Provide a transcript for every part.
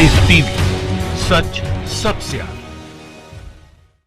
Ice TV, सच सबसे आगे।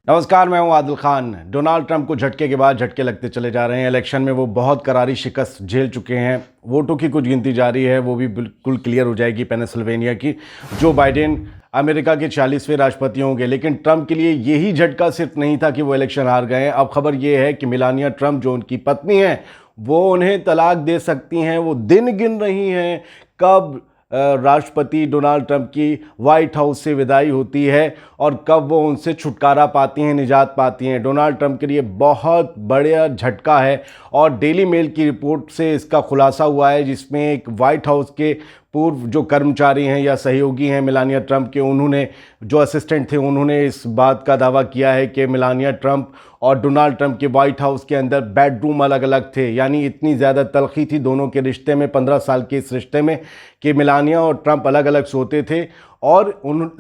नमस्कार, मैं हूं आदिल खान। डोनाल्ड ट्रंप को झटके के बाद झटके लगते चले जा रहे हैं। इलेक्शन में वो बहुत करारी शिकस्त झेल चुके हैं। वोटों की कुछ गिनती जारी है, वो भी बिल्कुल क्लियर हो जाएगी पेनिसिल्वेनिया की। जो बाइडेन अमेरिका के 40वें राष्ट्रपति होंगे, लेकिन ट्रंप के लिए यही झटका सिर्फ नहीं था कि वो इलेक्शन हार गए हैं। अब खबर ये है कि मेलानिया ट्रंप, जो उनकी पत्नी है, वो उन्हें तलाक दे सकती हैं। वो दिन गिन रही हैं कब राष्ट्रपति डोनाल्ड ट्रंप की वाइट हाउस से विदाई होती है और कब वो उनसे छुटकारा पाती हैं, निजात पाती हैं। डोनाल्ड ट्रंप के लिए बहुत बड़ा झटका है और डेली मेल की रिपोर्ट से इसका खुलासा हुआ है, जिसमें एक वाइट हाउस के पूर्व जो कर्मचारी हैं या सहयोगी हैं मेलानिया ट्रंप के, उन्होंने, जो असिस्टेंट थे, उन्होंने इस बात का दावा किया है कि मेलानिया ट्रंप और डोनाल्ड ट्रंप के वाइट हाउस के अंदर बेडरूम अलग अलग थे। यानी इतनी ज़्यादा तलखी थी दोनों के रिश्ते में, 15 साल के इस रिश्ते में, कि मेलानिया और ट्रंप अलग अलग सोते थे और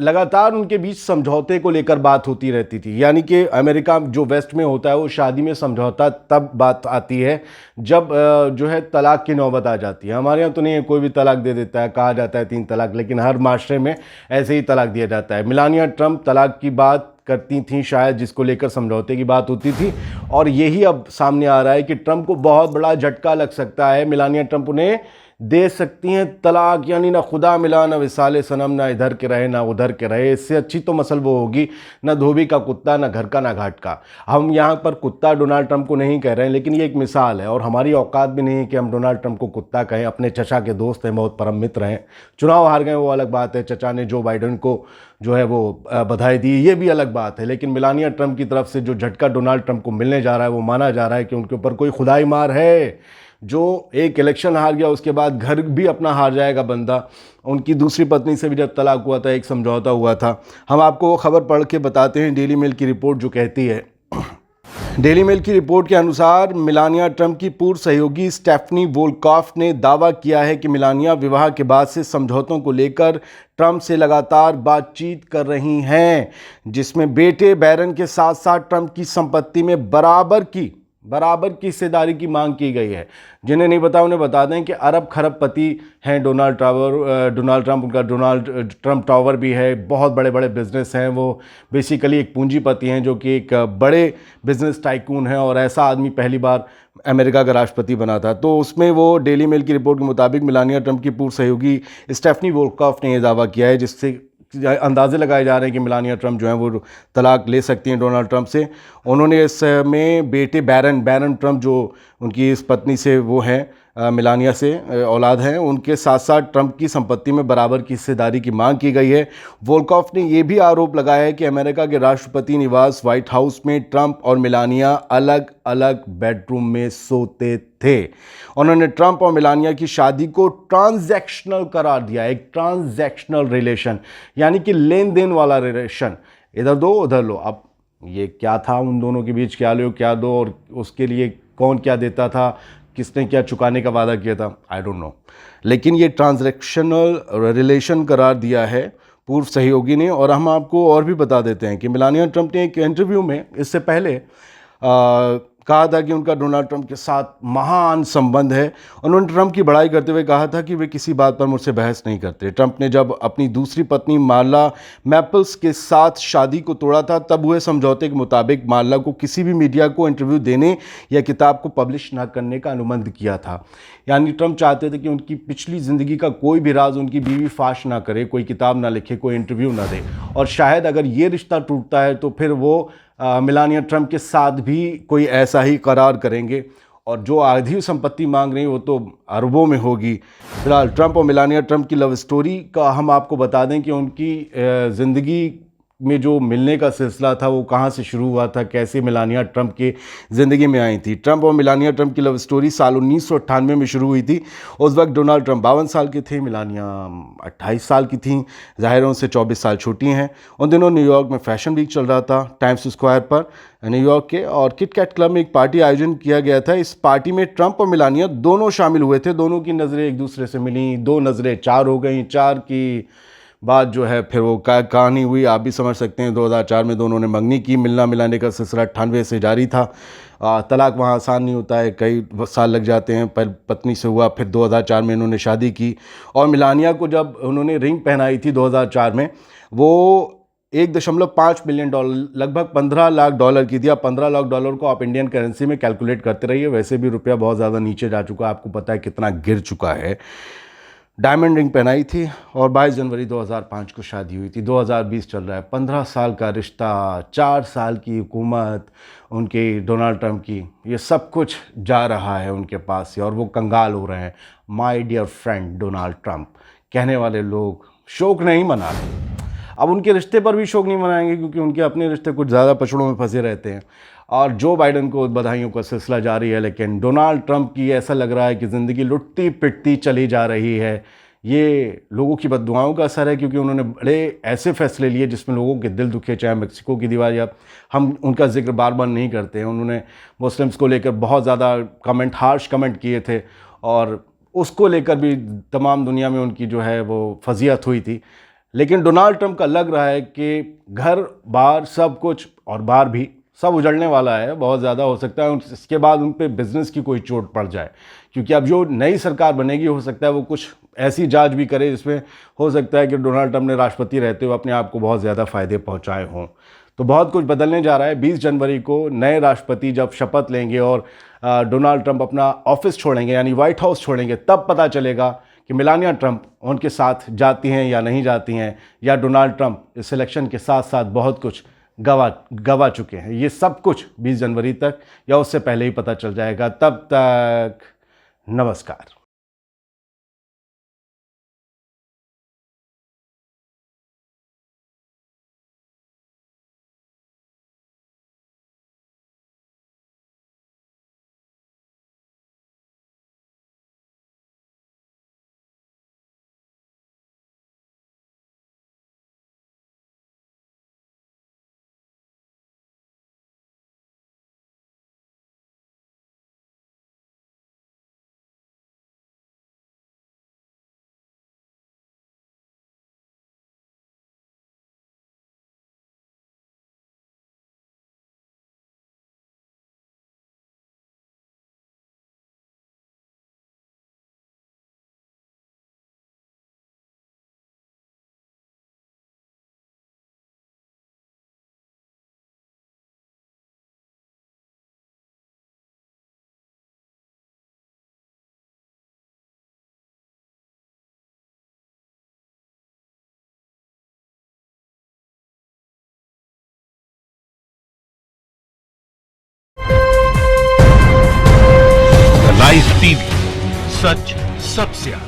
लगातार उनके बीच समझौते को लेकर बात होती रहती थी। यानी कि अमेरिका जो वेस्ट में होता है, वो शादी में समझौता तब बात आती है जब जो है तलाक की नौबत आ जाती है। हमारे यहाँ तो नहीं है, कोई भी तलाक दे देता है, कहा जाता है 3 तलाक, लेकिन हर माशरे में ऐसे ही तलाक दिया जाता है। मेलानिया ट्रंप तलाक की बात करती थी शायद, जिसको लेकर समझौते की बात होती थी, और यही अब सामने आ रहा है कि ट्रंप को बहुत बड़ा झटका लग सकता है। मेलानिया ट्रंप उन्हें दे सकती हैं तलाक, यानी ना खुदा मिला ना विसाले सनम, ना इधर के रहे ना उधर के रहे। इससे अच्छी तो मसल वो होगी, ना धोबी का कुत्ता, ना घर का ना घाट का। हम यहाँ पर कुत्ता डोनाल्ड ट्रंप को नहीं कह रहे हैं, लेकिन ये एक मिसाल है और हमारी औकात भी नहीं है कि हम डोनाल्ड ट्रंप को कुत्ता कहें। अपने चचा के दोस्त हैं, बहुत परम मित्र हैं। चुनाव हार गए वो अलग बात है, चचा ने जो बाइडेन को जो है वो बधाई दी, ये भी अलग बात है। लेकिन मेलानिया ट्रंप की तरफ से जो झटका डोनाल्ड ट्रंप को मिलने जा रहा है, वो माना जा रहा है कि उनके ऊपर कोई खुदाई मार है। जो एक इलेक्शन हार गया, उसके बाद घर भी अपना हार जाएगा बंदा। उनकी दूसरी पत्नी से भी जब तलाक हुआ था, एक समझौता हुआ था। हम आपको वो खबर पढ़ के बताते हैं, डेली मेल की रिपोर्ट जो कहती है। डेली मेल की रिपोर्ट के अनुसार मेलानिया ट्रंप की पूर्व सहयोगी स्टेफनी वोल्कॉफ ने दावा किया है कि मेलानिया विवाह के बाद से समझौतों को लेकर ट्रंप से लगातार बातचीत कर रही हैं, जिसमें बेटे बैरन के साथ साथ ट्रंप की संपत्ति में बराबर की हिस्सेदारी की मांग की गई है। जिन्हें नहीं पता उन्हें बता दें कि अरब खरबपति हैं डोनाल्ड ट्रंप। उनका डोनाल्ड ट्रंप टावर भी है, बहुत बड़े बड़े बिजनेस हैं। वो बेसिकली एक पूंजीपति हैं, जो कि एक बड़े बिजनेस टाइकून हैं, और ऐसा आदमी पहली बार अमेरिका का राष्ट्रपति बना था। तो उसमें वो डेली मेल की रिपोर्ट के मुताबिक मेलानिया ट्रंप की पूर्व सहयोगी स्टेफनी वोल्कॉफ ने यह दावा किया है, जिससे अंदाजे लगाए जा रहे हैं कि मेलानिया ट्रंप जो है वो तलाक ले सकती हैं डोनाल्ड ट्रंप से। उन्होंने इसमें बेटे बैरन ट्रंप, जो उनकी इस पत्नी से वो हैं, मेलानिया से औलाद हैं, उनके साथ साथ ट्रंप की संपत्ति में बराबर की हिस्सेदारी की मांग की गई है। वोल्कॉफ ने यह भी आरोप लगाया है कि अमेरिका के राष्ट्रपति निवास व्हाइट हाउस में ट्रंप और मेलानिया अलग अलग बेडरूम में सोते थे। उन्होंने ट्रंप और मेलानिया की शादी को ट्रांजैक्शनल करार दिया, एक ट्रांजैक्शनल रिलेशन, यानी कि लेन देन वाला रिलेशन, इधर दो उधर लो। अब ये क्या था उन दोनों के बीच, क्या लो क्या दो, और उसके लिए कौन क्या देता था, किसने क्या चुकाने का वादा किया था, आई डोंट नो। लेकिन ये ट्रांजैक्शनल रिलेशन करार दिया है पूर्व सहयोगी ने। और हम आपको और भी बता देते हैं कि मेलानिया ट्रंप ने एक इंटरव्यू में इससे पहले कहा था कि उनका डोनाल्ड ट्रंप के साथ महान संबंध है। उन्होंने ट्रंप की बड़ाई करते हुए कहा था कि वे किसी बात पर मुझसे बहस नहीं करते। ट्रंप ने जब अपनी दूसरी पत्नी मार्ला मैपल्स के साथ शादी को तोड़ा था, तब हुए समझौते के मुताबिक मार्ला को किसी भी मीडिया को इंटरव्यू देने या किताब को पब्लिश ना करने का अनुबंध किया था। यानी ट्रंप चाहते थे कि उनकी पिछली ज़िंदगी का कोई भी राज उनकी बीवी फाश ना करे, कोई किताब ना लिखे, कोई इंटरव्यू ना दे। और शायद अगर ये रिश्ता टूटता है तो फिर वो मेलानिया ट्रंप के साथ भी कोई ऐसा ही करार करेंगे, और जो आधी संपत्ति मांग रही वो तो अरबों में होगी। फिलहाल ट्रंप और मेलानिया ट्रंप की लव स्टोरी का हम आपको बता दें कि उनकी ज़िंदगी में जो मिलने का सिलसिला था वो कहाँ से शुरू हुआ था, कैसे मेलानिया ट्रंप के ज़िंदगी में आई थी। ट्रंप और मेलानिया ट्रंप की लव स्टोरी साल 1998 में शुरू हुई थी। उस वक्त डोनाल्ड ट्रंप 52 साल के थे, मेलानिया 28 साल की थीं, ज़ाहिर है उनसे 24 साल छोटी हैं। उन दिनों न्यूयॉर्क में फैशन वीक चल रहा था, टाइम्स स्क्वायर पर न्यूयॉर्क के, और किटकैट क्लब में एक पार्टी आयोजन किया गया था। इस पार्टी में ट्रंप और मेलानिया दोनों शामिल हुए थे। दोनों की नज़रें एक दूसरे से मिली, 2 नज़रें 4 हो गई, 4 की बाद जो है फिर वो कहानी हुई, आप भी समझ सकते हैं। 2004 में दोनों ने मंगनी की। मिलना मिलाने का सिलसिला 98 से जारी था। तलाक वहाँ आसान नहीं होता है, कई साल लग जाते हैं। पर पत्नी से हुआ, फिर 2004 में इन्होंने शादी की, और मिलानिया को जब उन्होंने रिंग पहनाई थी 2004 में, वो 1.5 मिलियन डॉलर, लगभग $15 लाख की थी। अब $15 लाख को आप इंडियन करेंसी में कैलकुलेट करते रहिए, वैसे भी रुपया बहुत ज़्यादा नीचे जा चुका है, आपको पता है कितना गिर चुका है। डायमंड रिंग पहनाई थी और 22 जनवरी 2005 को शादी हुई थी। 2020 चल रहा है, 15 साल का रिश्ता, 4 साल की हुकूमत उनके डोनाल्ड ट्रंप की, ये सब कुछ जा रहा है उनके पास से, और वो कंगाल हो रहे हैं। My dear friend Donald Trump, कहने वाले लोग शोक नहीं मना रहे। अब उनके रिश्ते पर भी शोक नहीं मनाएंगे, क्योंकि उनके अपने रिश्ते कुछ ज़्यादा पछड़ों में फंसे रहते हैं, और जो बाइडन को बधाइयों का सिलसिला जारी है। लेकिन डोनाल्ड ट्रंप की ऐसा लग रहा है कि ज़िंदगी लुटती पिटती चली जा रही है। ये लोगों की बद्दुआओं का असर है, क्योंकि उन्होंने बड़े ऐसे फैसले लिए जिसमें लोगों के दिल दुखे, चाहे मेक्सिको की दीवार, या हम उनका जिक्र बार बार नहीं करते हैं। उन्होंने मुस्लिम्स को लेकर बहुत ज़्यादा हार्श कमेंट किए थे, और उसको लेकर भी तमाम दुनिया में उनकी जो है वो फजीहत हुई थी। लेकिन डोनाल्ड ट्रंप का लग रहा है कि घर बार सब कुछ, और बार भी सब उजड़ने वाला है। बहुत ज़्यादा हो सकता है इसके बाद उन पे बिजनेस की कोई चोट पड़ जाए, क्योंकि अब जो नई सरकार बनेगी, हो सकता है वो कुछ ऐसी जांच भी करे जिसमें हो सकता है कि डोनाल्ड ट्रंप ने राष्ट्रपति रहते हुए अपने आप को बहुत ज़्यादा फ़ायदे पहुंचाए हों। तो बहुत कुछ बदलने जा रहा है। 20 जनवरी को नए राष्ट्रपति जब शपथ लेंगे और डोनाल्ड ट्रंप अपना ऑफिस छोड़ेंगे, यानी व्हाइट हाउस छोड़ेंगे, तब पता चलेगा कि मेलानिया ट्रंप उनके साथ जाती हैं या नहीं जाती हैं, या डोनाल्ड ट्रंप इस इलेक्शन के साथ साथ बहुत कुछ गवा चुके हैं। ये सब कुछ 20 जनवरी तक या उससे पहले ही पता चल जाएगा। तब तक नमस्कार। लाइव टीवी, सच सबसे आगे।